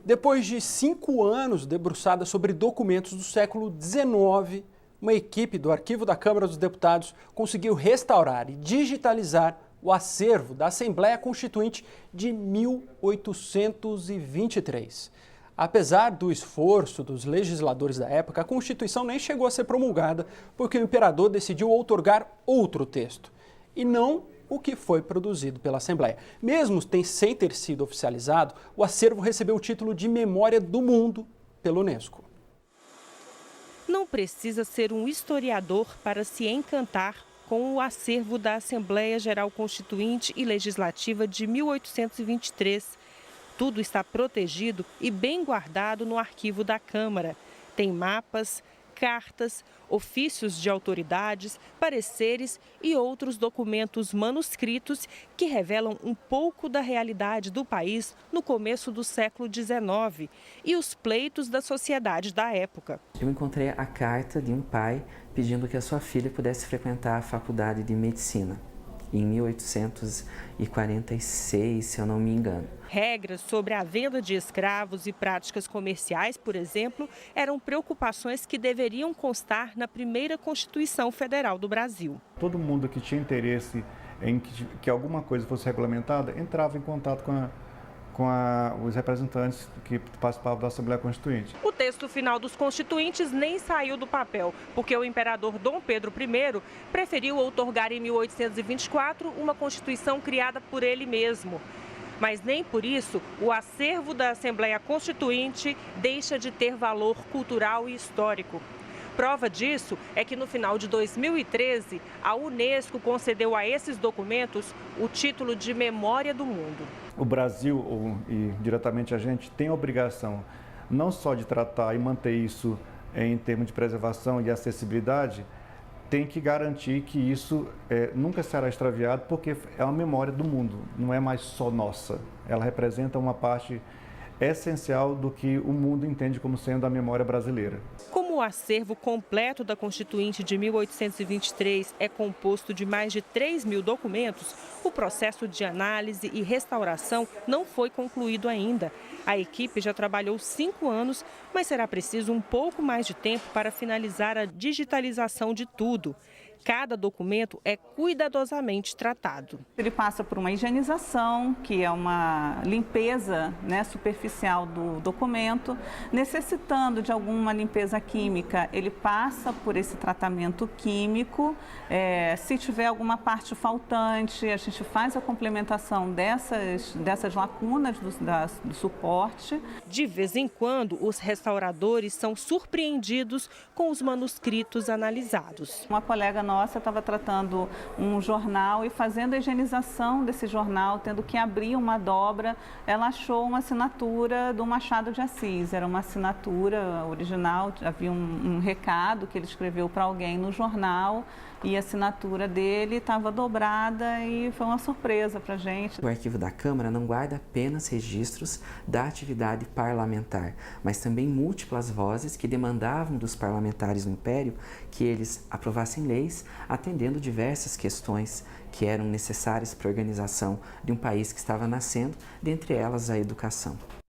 Depois de 5 anos debruçada sobre documentos do século XIX, uma equipe do Arquivo da Câmara dos Deputados conseguiu restaurar e digitalizar o acervo da Assembleia Constituinte de 1823. Apesar do esforço dos legisladores da época, a Constituição nem chegou a ser promulgada porque o imperador decidiu outorgar outro texto, e não o que foi produzido pela Assembleia. Mesmo sem ter sido oficializado, o acervo recebeu o título de Memória do Mundo pela Unesco. Não precisa ser um historiador para se encantar com o acervo da Assembleia Geral Constituinte e Legislativa de 1823. Tudo está protegido e bem guardado no arquivo da Câmara. Tem mapas, cartas, ofícios de autoridades, pareceres e outros documentos manuscritos que revelam um pouco da realidade do país no começo do século XIX e os pleitos da sociedade da época. Eu encontrei a carta de um pai pedindo que a sua filha pudesse frequentar a faculdade de medicina, em 1846, se eu não me engano. Regras sobre a venda de escravos e práticas comerciais, por exemplo, eram preocupações que deveriam constar na primeira Constituição Federal do Brasil. Todo mundo que tinha interesse em que alguma coisa fosse regulamentada entrava em contato com os representantes que participavam da Assembleia Constituinte. O texto final dos constituintes nem saiu do papel, porque o imperador Dom Pedro I preferiu outorgar em 1824 uma Constituição criada por ele mesmo. Mas nem por isso o acervo da Assembleia Constituinte deixa de ter valor cultural e histórico. Prova disso é que no final de 2013, a Unesco concedeu a esses documentos o título de Memória do Mundo. O Brasil, e diretamente a gente, tem a obrigação não só de tratar e manter isso em termos de preservação e acessibilidade, tem que garantir que isso nunca será extraviado, porque é uma memória do mundo, não é mais só nossa. Ela representa uma parte essencial do que o mundo entende como sendo a memória brasileira. Como o acervo completo da Constituinte de 1823 é composto de mais de 3.000 documentos, o processo de análise e restauração não foi concluído ainda. A equipe já trabalhou 5 anos, mas será preciso um pouco mais de tempo para finalizar a digitalização de tudo. Cada documento é cuidadosamente tratado. Ele passa por uma higienização, que é uma limpeza, superficial do documento. Necessitando de alguma limpeza química, ele passa por esse tratamento químico. Se tiver alguma parte faltante, a gente faz a complementação dessas lacunas do suporte. De vez em quando, os restauradores são surpreendidos com os manuscritos analisados. Uma colega nossa estava tratando um jornal e fazendo a higienização desse jornal, tendo que abrir uma dobra, ela achou uma assinatura do Machado de Assis. Era uma assinatura original, havia um recado que ele escreveu para alguém no jornal e a assinatura dele estava dobrada e foi uma surpresa para a gente. O Arquivo da Câmara não guarda apenas registros da atividade parlamentar, mas também múltiplas vozes que demandavam dos parlamentares no Império que eles aprovassem leis atendendo diversas questões que eram necessárias para a organização de um país que estava nascendo, dentre elas a educação.